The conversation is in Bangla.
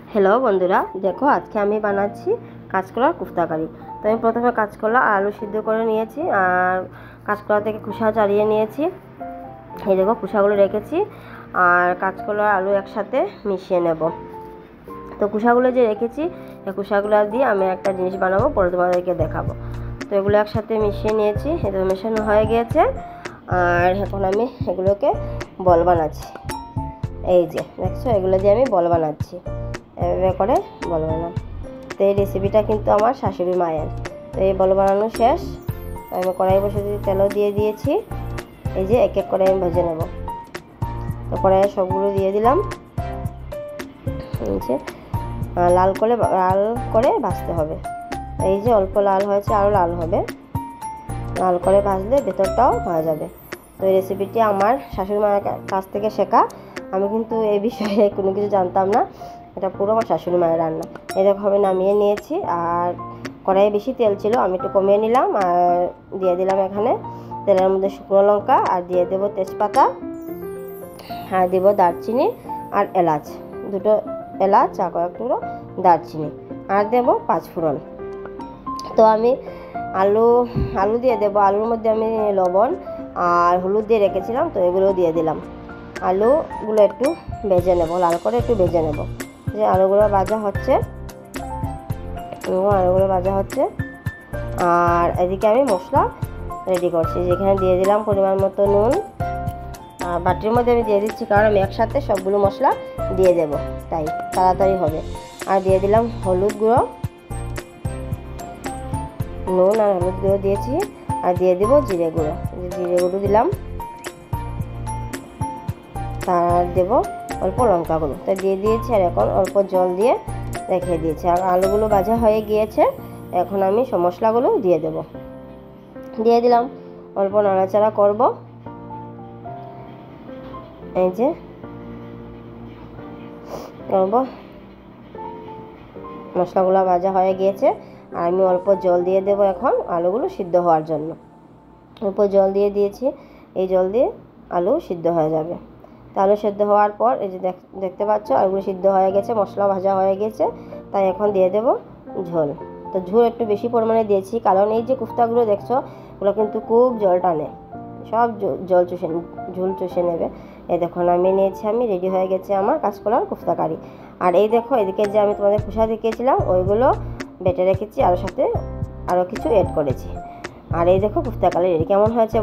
हेलो बंधुरा देखो आज के आमी बानाচ্ছি কাঁচকলার কুফতা কারি। তো আমি প্রথমে কাঁচকলা আর আলু সিদ্ধ করে নিয়েছি আর কাঁচকলা থেকে খোসা ছাড়িয়ে নিয়েছি। এই দেখো খোসাগুলো রেখেছি আর কাঁচকলা আর আলু একসাথে মিশিয়ে নেব। তো খোসাগুলো যে রেখেছি এই খোসাগুলো দিয়ে আমি একটা জিনিস বানাবো, পরে তোমাদেরকে দেখাবো। তো এগুলো একসাথে মিশিয়ে নিয়েছি, এটা মেশানো হয়ে গিয়েছে। আর এখন আমি এগুলোকে বল বানাচ্ছি। এই যে দেখছো এগুলো দিয়ে আমি বল বানাচ্ছি, এভাবে করে বল বানালাম। তো এই রেসিপিটা কিন্তু আমার শাশুড়ি মায়ের। তো এই বল বানানো শেষ, আমি কড়াই বসে তেলও দিয়ে দিয়েছি। এই যে এক এক করে আমি ভেজে নেব। তো কড়াইয়ে সবগুলো দিয়ে দিলাম। এই যে লাল করে ভাজতে হবে। এই যে অল্প লাল হয়েছে, আরও লাল হবে। লাল করে ভাজলে ভেতরটাও হয়ে যাবে। তো এই রেসিপিটি আমার শাশুড়ি মায়ের কাছ থেকে শেখা। আমি কিন্তু এই বিষয়ে কোনো কিছু জানতাম না, এটা পুরো আমার শাশুড়ি মায়ের রান্না। এই দেখো আমি নামিয়ে নিয়েছি আর কড়াইয়ে বেশি তেল ছিল, আমি একটু কমিয়ে নিলাম আর দিয়ে দিলাম এখানে তেলের মধ্যে শুকনো লঙ্কা আর দিয়ে দেবো তেজপাতা আর দেব দারচিনি আর এলাচ, দুটো এলাচ আর কয়েক টুকরো দারচিনি আর দেবো 5 ফোড়ন। তো আমি আলু দিয়ে দেবো। আলুর মধ্যে আমি লবণ আর হলুদ দিয়ে রেখেছিলাম, তো এগুলো দিয়ে দিলাম। আলুগুলো একটু ভেজে নেব, লাল করে একটু ভেজে নেব। যে আলুগুলো ভাজা হচ্ছে আর এদিকে আমি মশলা রেডি করছি। যেখানে দিয়ে দিলাম পরিমাণ মতো নুন, আর বাটির মধ্যে আমি দিয়ে দিচ্ছি কারণ আমি একসাথে সবগুলো মশলা দিয়ে দেব, তাই তাড়াতাড়ি হবে। আর দিয়ে দিলাম হলুদ গুঁড়ো, নুন আর হলুদ গুঁড়ো দিয়েছি। আর দিয়ে দেবো জিরে গুঁড়ো, দিলাম। তার দেব অল্প লঙ্কা গুঁড়ো, তো দিয়ে দিয়েছি। আর এখন অল্প জল দিয়ে রেখে দিয়েছি। আর আলুগুলো ভাজা হয়ে গিয়েছে, এখন আমি সব মশলাগুলো দিয়ে দেব। দিয়ে দিলাম, অল্প নাড়াচাড়া করব। এই যে করব, মশলাগুলো ভাজা হয়ে গিয়েছে আর আমি অল্প জল দিয়ে দেব এখন আলুগুলো সিদ্ধ হওয়ার জন্য। অল্প জল দিয়ে দিয়েছি, এই জল দিয়ে আলু সিদ্ধ হয়ে যাবে। আলু সিদ্ধ হওয়ার পর এই যে দেখতে পাচ্ছ আলুগুলো সিদ্ধ হয়ে গেছে, মশলা ভাজা হয়ে গেছে। তাই এখন দিয়ে দেব ঝোল। তো ঝোল একটু বেশি পরিমাণে দিয়েছি কারণ এই যে কুফতাগুলো দেখছো ওগুলো কিন্তু খুব জল টানে, সব ঝোল চুষে নেবে। এই দেখো নামিয়ে নিয়েছি আমি, রেডি হয়ে গেছে আমার কাঁচকলার কুফতা কারি। আর এই দেখো এদিকে যে আমি তোমাদের খোসা দেখিয়েছিলাম ওইগুলো বেটে রেখেছি, আর সাথে আরও কিছু অ্যাড করেছি। আর এই দেখো কুফতা কারি রেডি। কেমন হয়েছে